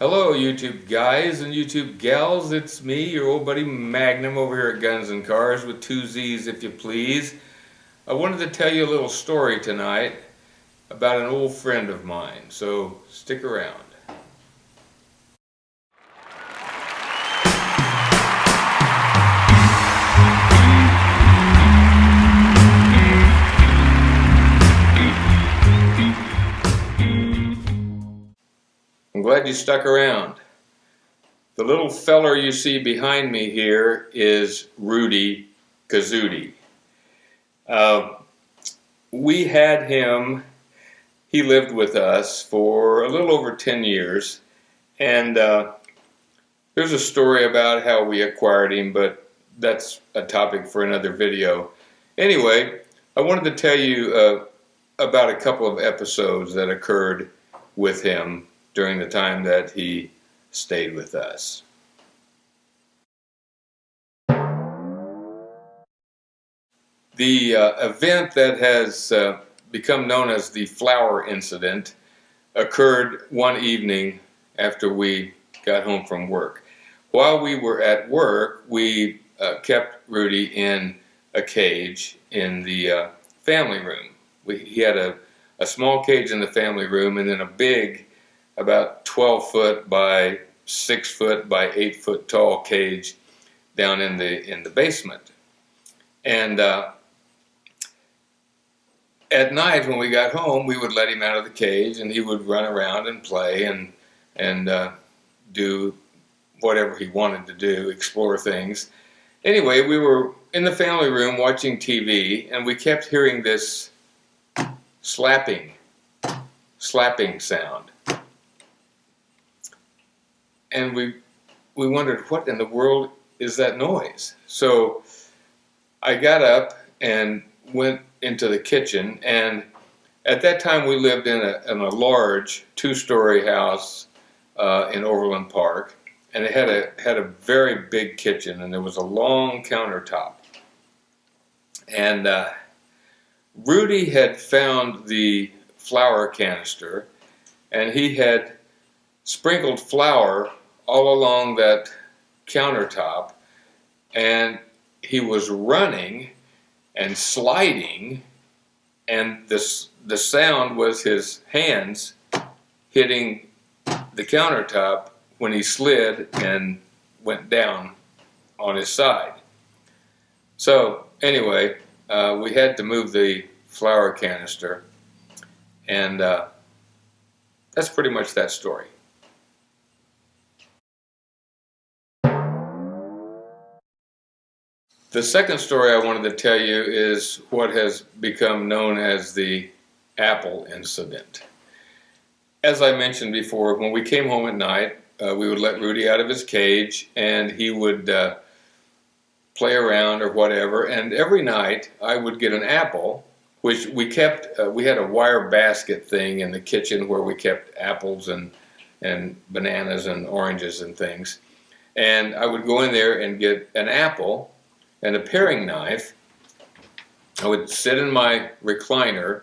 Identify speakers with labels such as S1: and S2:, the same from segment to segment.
S1: Hello YouTube guys and YouTube gals, it's me, your old buddy Magnum over here at Guns and Cars with 2 Z's if you please. I wanted to tell you a little story tonight about an old friend of mine, so stick around. I'm glad you stuck around. The little feller you see behind me here is Rudy Kazudi. We had him, he lived with us for a little over 10 years, and there's a story about how we acquired him, but that's a topic for another video. Anyway, I wanted to tell you about a couple of episodes that occurred with him during the time that he stayed with us. The event that has become known as the flower incident occurred one evening after we got home from work. While we were at work, we kept Rudy in a cage in the family room. He had a small cage in the family room and then a big, about 12 foot by 6 foot by 8 foot tall cage down in the basement. And at night when we got home, we would let him out of the cage and he would run around and play and do whatever he wanted to do, explore things. Anyway, we were in the family room watching TV and we kept hearing this slapping sound. And we wondered, what in the world is that noise? So I got up and went into the kitchen, and at that time we lived in a large 2-story house in Overland Park, and it had a very big kitchen, and there was a long countertop. And Rudy had found the flour canister, and he had sprinkled flour all along that countertop, and he was running and sliding, and the sound was his hands hitting the countertop when he slid and went down on his side. So anyway, we had to move the flour canister, and that's pretty much that story. The second story I wanted to tell you is what has become known as the Apple Incident. As I mentioned before, when we came home at night, we would let Rudy out of his cage and he would play around or whatever, and every night I would get an apple, which we kept, we had a wire basket thing in the kitchen where we kept apples and bananas and oranges and things, and I would go in there and get an apple and a paring knife. I would sit in my recliner.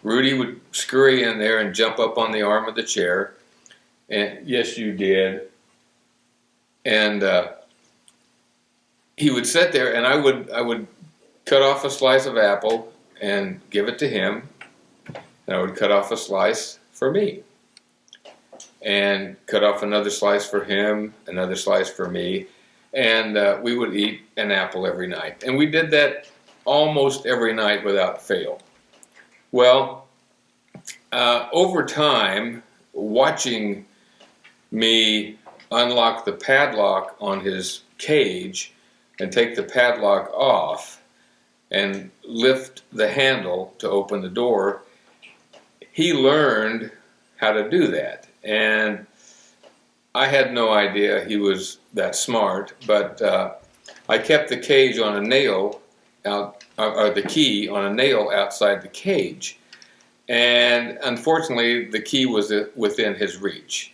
S1: Rudy would scurry in there and jump up on the arm of the chair. And yes, you did. And he would sit there, and I would cut off a slice of apple and give it to him. And I would cut off a slice for me, and cut off another slice for him, another slice for me. And we would eat an apple every night. And we did that almost every night without fail. Well, over time, watching me unlock the padlock on his cage and take the padlock off and lift the handle to open the door, he learned how to do that. And I had no idea he was that smart, but I kept the cage on a nail out, or the key on a nail outside the cage, and unfortunately the key was within his reach.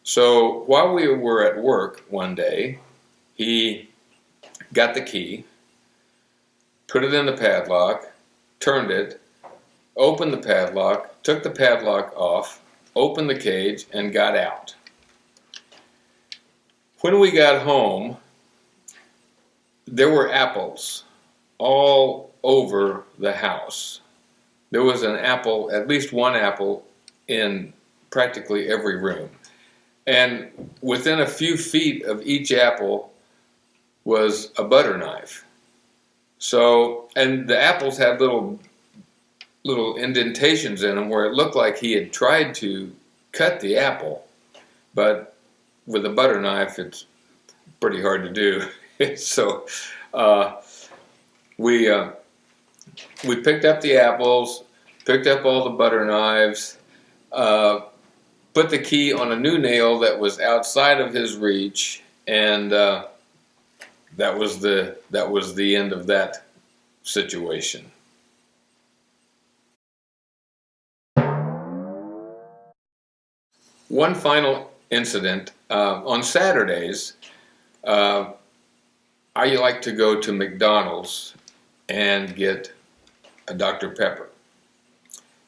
S1: So while we were at work one day, he got the key, put it in the padlock, turned it, opened the padlock, took the padlock off, opened the cage, and got out. When we got home, there were apples all over the house. There was an apple, at least one apple, in practically every room. And within a few feet of each apple was a butter knife. So, and the apples had little indentations in them where it looked like he had tried to cut the apple, but with a butter knife, it's pretty hard to do. So, we picked up the apples, picked up all the butter knives, put the key on a new nail that was outside of his reach, and that was the end of that situation. One final incident. On Saturdays, I like to go to McDonald's and get a Dr. Pepper.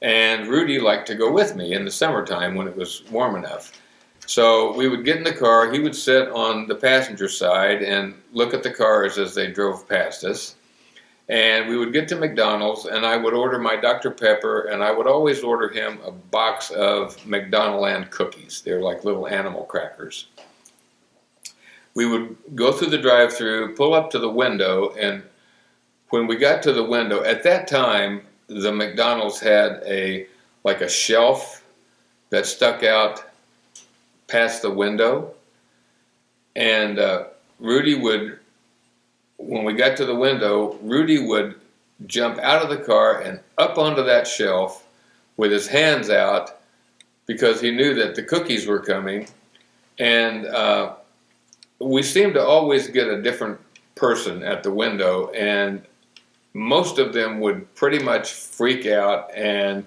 S1: And Rudy liked to go with me in the summertime when it was warm enough. So we would get in the car, he would sit on the passenger side and look at the cars as they drove past us. And we would get to McDonald's and I would order my Dr. Pepper, and I would always order him a box of McDonaldland cookies. They're like little animal crackers. We would go through the drive-thru, pull up to the window, and when we got to the window, at that time, the McDonald's had a shelf that stuck out past the window, and Rudy would, when we got to the window, Rudy would jump out of the car and up onto that shelf with his hands out because he knew that the cookies were coming, and we seemed to always get a different person at the window, and most of them would pretty much freak out and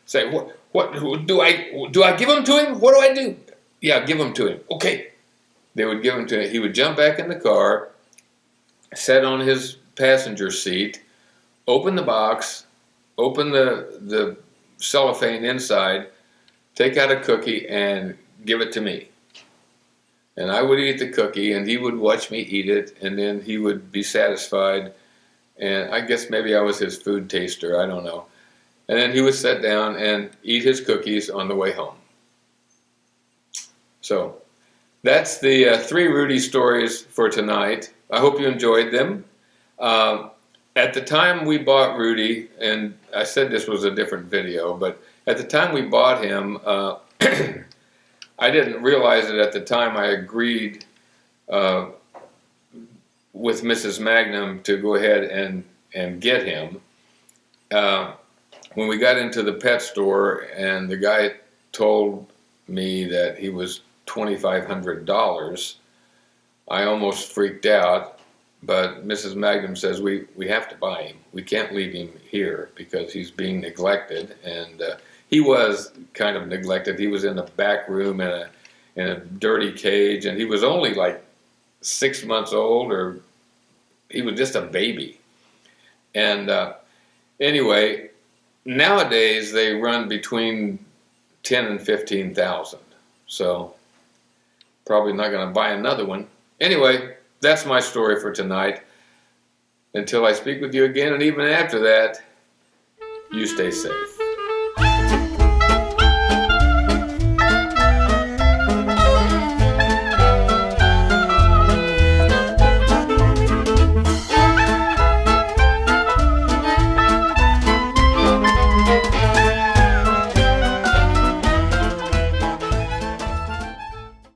S1: say, "What do I give them to him? What do I do?" "Yeah, give them to him." "Okay." They would give him to him. He would jump back in the car, sit on his passenger seat, open the box, open the cellophane inside, take out a cookie, and give it to me. And I would eat the cookie, and he would watch me eat it, and then he would be satisfied. And I guess maybe I was his food taster, I don't know. And then he would sit down and eat his cookies on the way home. So that's the 3 Rudy stories for tonight. I hope you enjoyed them. At the time we bought Rudy, and I said this was a different video, but at the time we bought him, I didn't realize it at the time. I agreed with Mrs. Magnum to go ahead and get him. When we got into the pet store and the guy told me that he was $2,500, I almost freaked out, but Mrs. Magnum says we have to buy him. We can't leave him here because he's being neglected, and he was kind of neglected. He was in a back room in a dirty cage, and he was only like 6 months old, or he was just a baby. And anyway, nowadays they run between 10 and 15,000. So probably not going to buy another one. Anyway, that's my story for tonight. Until I speak with you again, and even after that, you stay safe.